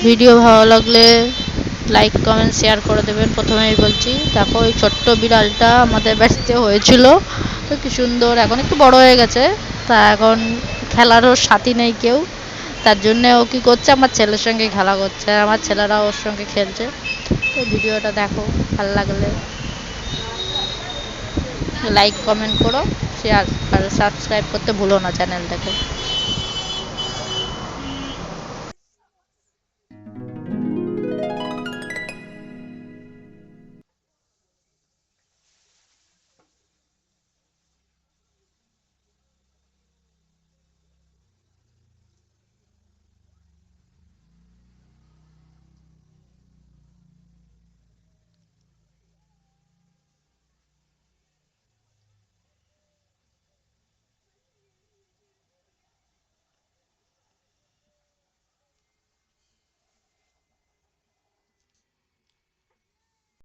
Video ভালো লাগলে like comment share করে দেবেন। প্রথমেই বলছি, দেখো এই ছোট্ট বিড়ালটা আমাদের বাড়িতে হয়েছিল, তো কি সুন্দর, এখন একটু বড় হয়ে গেছে। তা এখন খেলারও সাথী নেই কেউ, তার জন্য ও কী করছে, আমার ছেলের সঙ্গে খেলা করছে, আর আমার ছেলেরা ওর সঙ্গে খেলছে। তো ভিডিওটা দেখো, ভালো লাগলে লাইক কমেন্ট করো, শেয়ার আর সাবস্ক্রাইব করতে ভুলো না চ্যানেলটাকে।